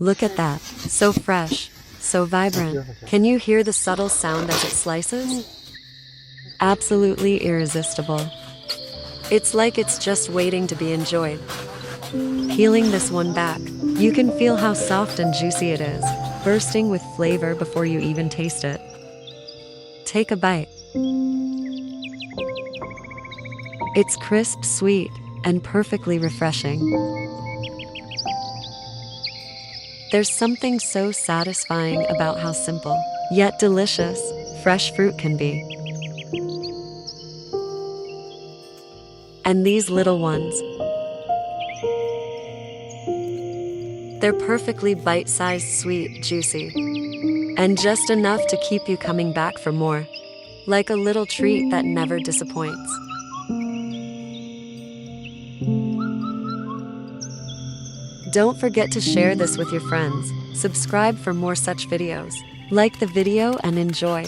Look at that. So fresh, so vibrant. Can you hear the subtle sound as it slices? Absolutely irresistible. It's like it's just waiting to be enjoyed. Peeling this one back, you can feel how soft and juicy it is, bursting with flavor before you even taste it. Take a bite. It's crisp, sweet, and perfectly refreshing. There's something so satisfying about how simple, yet delicious, fresh fruit can be. And these little ones, they're perfectly bite-sized, sweet, juicy, and just enough to keep you coming back for more, like a little treat that never disappoints. Don't forget to share this with your friends. Subscribe for more such videos. Like the video and enjoy.